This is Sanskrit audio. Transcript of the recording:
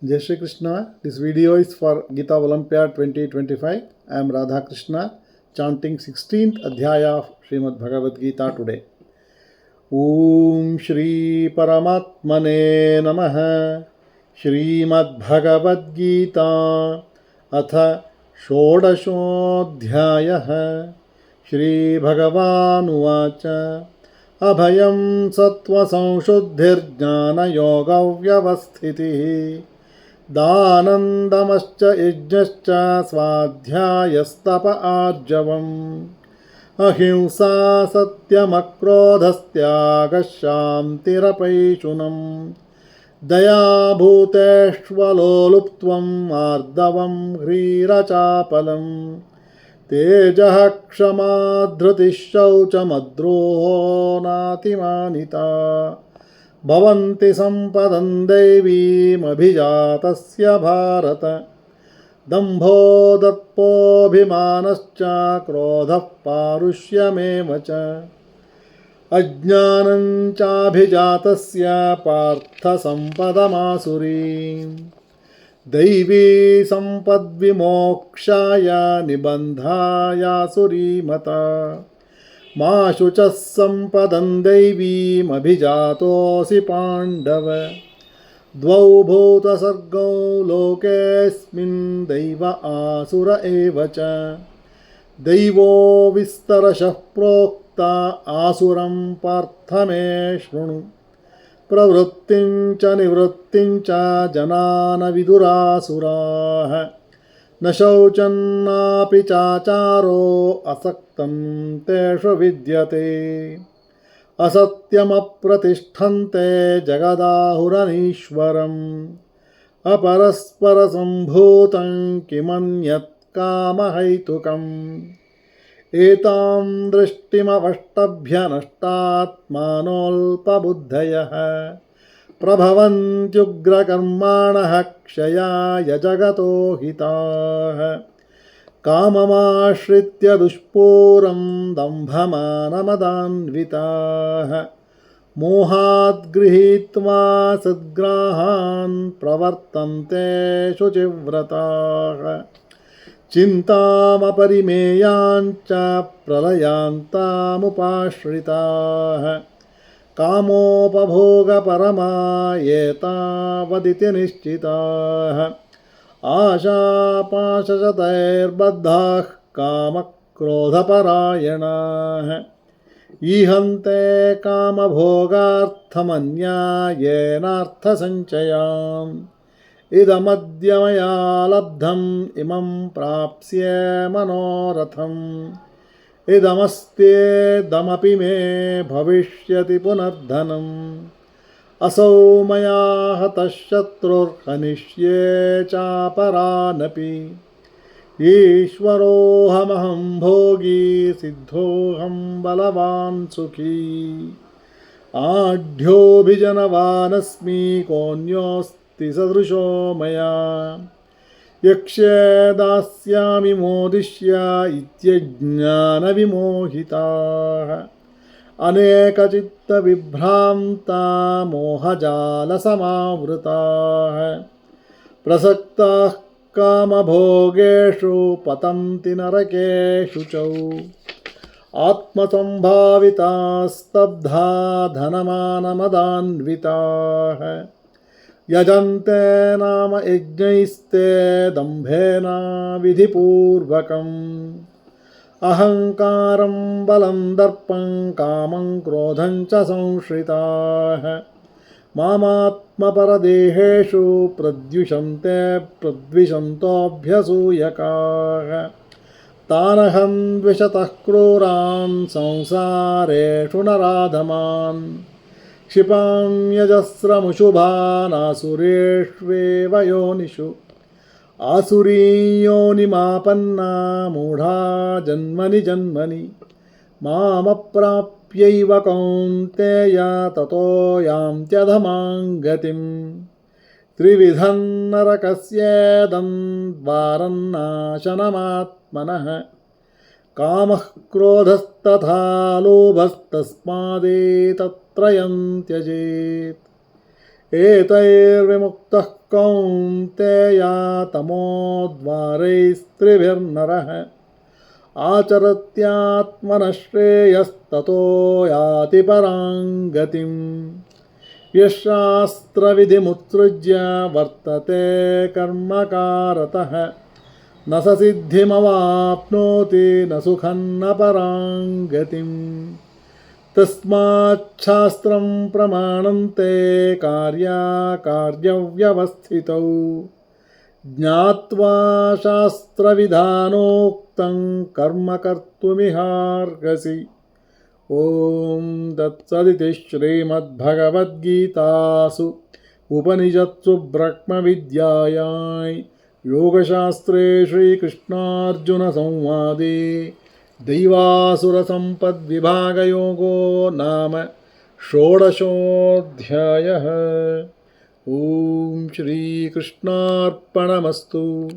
Jai Shri Krishna. This video is for Gita Olympiad 2025. I am Radha Krishna chanting 16th Adhyaya of Srimad Bhagavad Gita today. Om Shri Paramatmane Namaha. Srimad Bhagavad Gita Atha Shodashodhyayah. Shri Bhagavan Uvacha Abhayam Sattva Samshuddhirjnana Yoga Vyavasthitihi दानन्दमश्च यज्ञश्च स्वाध्यायस्तप आर्जवम् अहिंसा सत्यमक्रोधस्त्यागः शान्तिरपैशुनम् दयाभूतेष्वलोलुप्त्वं मार्दवं ह्रीरचापलम् तेजः क्षमा धृतिः शौचमद्रोहो नातिमानिता भवन्ति सम्पदं दैवीमभिजातस्य भारत दम्भो दर्पोऽभिमानश्च क्रोधः पारुष्यमेव च अज्ञानं चाभिजातस्य पार्थसम्पदमासुरीं दैवी सम्पद्विमोक्षाय निबन्धायासुरीमता मा शुचः सम्पदं दैवीमभिजातोऽसि पाण्डव द्वौ भूतसर्गौ लोकेऽस्मिन् दैव आसुर एव च दैवो विस्तरशः प्रोक्ता आसुरं पार्थ मे शृणु प्रवृत्तिं च निवृत्तिं च जनान विदुरासुराः न शौचन्नापि चाचारो असक्तं तेषु विद्यते असत्यमप्रतिष्ठन्ते जगदाहुरनीश्वरम् अपरस्परसम्भूतं किमन्यत् कामहैतुकम् एतां दृष्टिमवष्टभ्य नष्टात्मानोऽल्पबुद्धयः प्रभवन्त्युग्रकर्माणः क्षयाय जगतो हिताः काममाश्रित्य दुष्पूरं दम्भमानमदान्विताः मोहाद् गृहीत्वा सद्ग्राहान् प्रवर्तन्ते शुचिव्रताः चिन्तामपरिमेयाञ्च प्रलयान्तामुपाश्रिताः कामोपभोगपरमा एतावदिति निश्चिताः आशापाशशतैर्बद्धाः कामक्रोधपरायणाः ईहन्ते कामभोगार्थमन्यायेनार्थसञ्चयाम् इदमद्य मया लब्धम् इमं प्राप्स्ये मनोरथम् इदमस्त्येदमपि मे भविष्यति पुनर्धनम् असौ मया हतः शत्रुर्हनिष्ये चापरानपि ईश्वरोऽहमहं भोगी सिद्धोऽहं बलवान् सुखी आढ्योऽभिजनवानस्मि कोऽन्योऽस्ति सदृशो मया यक्ष्ये दास्यामि मोदिष्य इत्यज्ञानविमोहिताः अनेकचित्तविभ्रान्ता मोहजालसमावृताः प्रसक्ताः कामभोगेषु पतन्ति नरकेषु च आत्मसम्भाविताः स्तब्धा धनमानमदान्विताः यजन्ते नाम यज्ञैस्ते दम्भेन विधिपूर्वकम् अहङ्कारं बलं दर्पं कामं क्रोधं च संश्रिताः मामात्मपरदेहेषु प्रद्विषन्ते प्रद्विषन्तोऽभ्यसूयकाः तानहं द्विषतः क्रूरान् संसारेषु नराधमान् क्षिपाम्यजस्रमुशुभानासुरेष्वेव योनिषु आसुरीयोनिमापन्ना मूढा जन्मनि जन्मनि मामप्राप्यैव कौन्तेय ततो यान्त्यधमां गतिम् त्रिविधं नरकस्येदं द्वारन्नाशनमात्मनः कामः क्रोधस्तथा लोभस्तस्मादेतत्त्रयं त्यजेत् एतैर्विमुक्तः कौन्तेया तमोद्वारैस्त्रिभिर्नरः आचरत्यात्मनः श्रेयस्ततो याति परां गतिम् यः शास्त्रविधिमुत्सृज्य वर्तते कर्मकारतः न स सिद्धिमवाप्नोति न सुखं न परां गतिम् तस्माच्छास्त्रं प्रमाणन्ते कार्याकार्यव्यवस्थितौ ज्ञात्वा शास्त्रविधानोक्तं कर्म कर्तुमिहार्हसि। ओम तत्सदिति श्रीमद्भगवद्गीतासु उपनिषत्सु ब्रह्मविद्यायां योगशास्त्रे श्रीकृष्णार्जुनसंवादे दैवासुरसम्पद्विभागयोगो नाम षोडशोऽध्यायः। ओम श्रीकृष्णार्पणमस्तु।